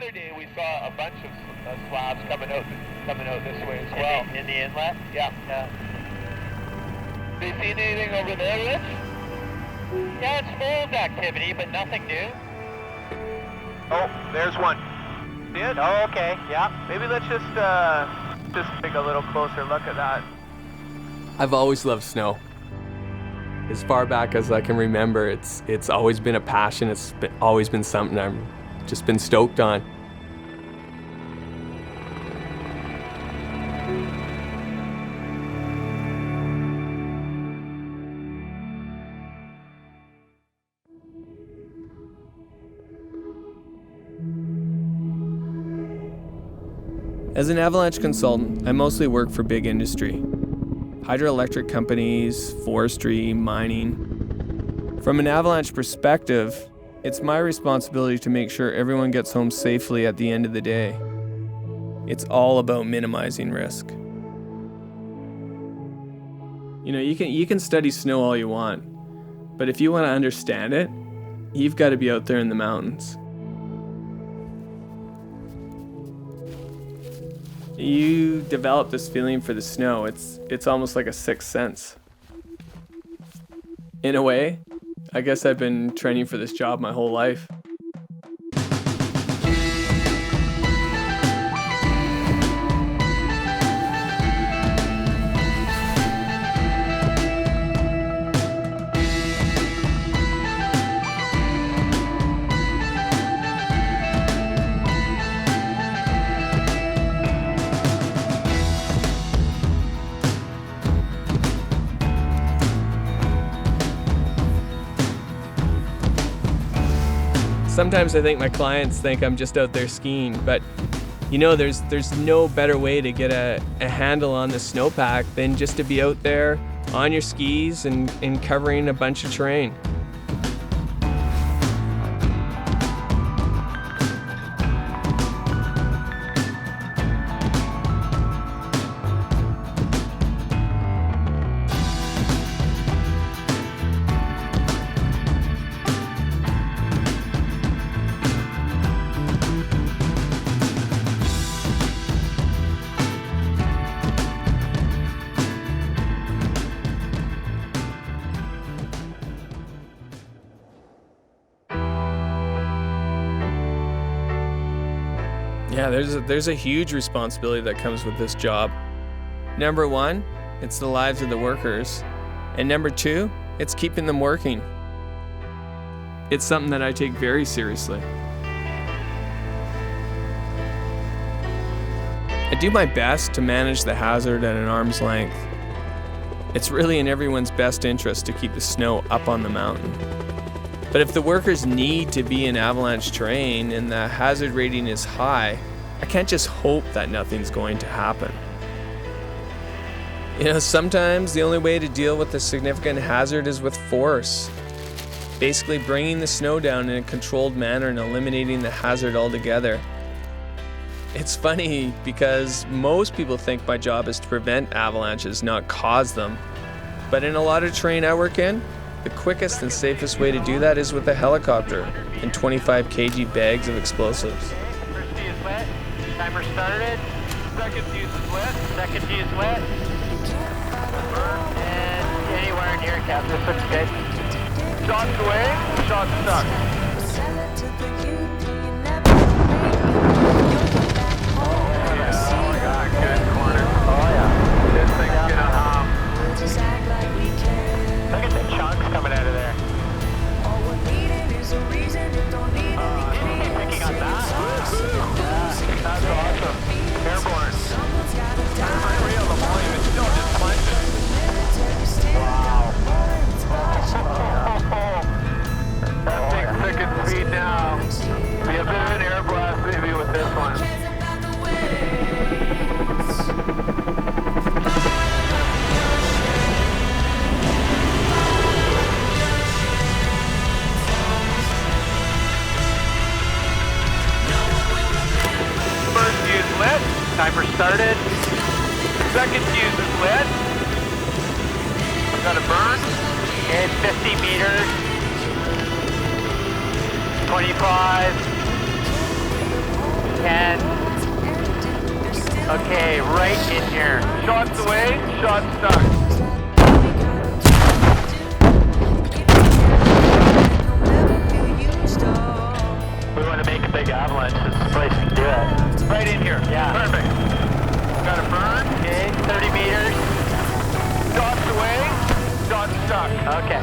other day we saw a bunch of slabs coming out this way as well. In the inlet? Yeah. Have you seen anything over there, Rich? Yeah, it's full of activity, but nothing new. Oh, there's one. See it? Oh, okay, yeah. Maybe let's just take a little closer look at that. I've always loved snow. As far back as I can remember, it's always been a passion. It's always been something I've just been stoked on. As an avalanche consultant, I mostly work for big industry. Hydroelectric companies, forestry, mining. From an avalanche perspective, it's my responsibility to make sure everyone gets home safely at the end of the day. It's all about minimizing risk. You know, you can study snow all you want, but if you want to understand it, you've got to be out there in the mountains. You develop this feeling for the snow. It's almost like a sixth sense. In a way, I guess I've been training for this job my whole life. Sometimes I think my clients think I'm just out there skiing, but you know, there's no better way to get a handle on the snowpack than just to be out there on your skis and covering a bunch of terrain. Yeah, there's a huge responsibility that comes with this job. Number one, it's the lives of the workers. And number two, it's keeping them working. It's something that I take very seriously. I do my best to manage the hazard at an arm's length. It's really in everyone's best interest to keep the snow up on the mountain. But if the workers need to be in avalanche terrain and the hazard rating is high, I can't just hope that nothing's going to happen. You know, sometimes the only way to deal with a significant hazard is with force. Basically bringing the snow down in a controlled manner and eliminating the hazard altogether. It's funny because most people think my job is to prevent avalanches, not cause them. But in a lot of terrain I work in, the quickest and safest way to do that is with a helicopter and 25 kg bags of explosives. First tee is wet. Timer started. Second tee is wet. Second tee is wet. And anywhere near cap. This looks good. Shots away, shots stuck. Oh my God, good corner. Oh yeah. This thing's gonna hum. Look at the chunks coming out of there. Picking on that? Yeah, that's awesome. Airborne. Unreal, the volume is still just plunging. Wow. That thing's thick and speed now. Be a bit of an air blast maybe with this one. First fuse lit. Timer started. Second fuse is lit. Got a burn. It's 50 meters. 25. 10. Okay, right in here. Shots away, shots stuck. We want to make a big avalanche. This is the place to do it. Right in here. Yeah. Perfect. Got a burn. Okay, 30 meters. Shots away, shots stuck. Okay.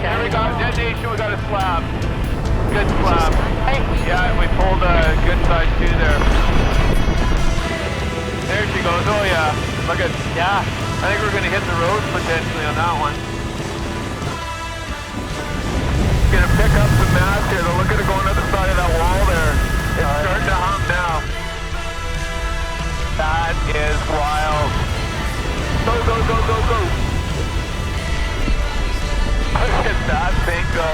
And we got detonation, we got a slab. Good slab. Hey. Yeah, we pulled a good size too there. There she goes. Oh yeah. Look at, Yeah. I think we're gonna hit the road potentially on that one. Gonna pick up some mass here. Look at it going up the side of that wall there. It's starting to hum now. That is wild. Go, go, go, go, go. Look at that thing go.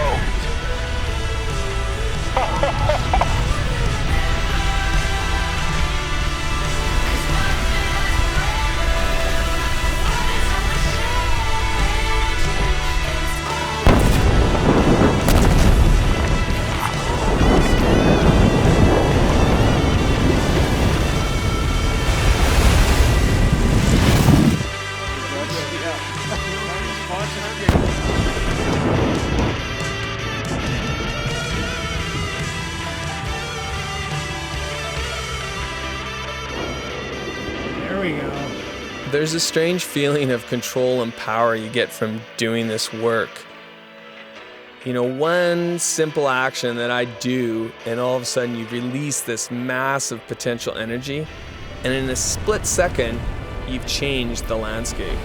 There we go. There's a strange feeling of control and power you get from doing this work. You know, one simple action that I do, and all of a sudden you release this massive potential energy, and in a split second, you've changed the landscape.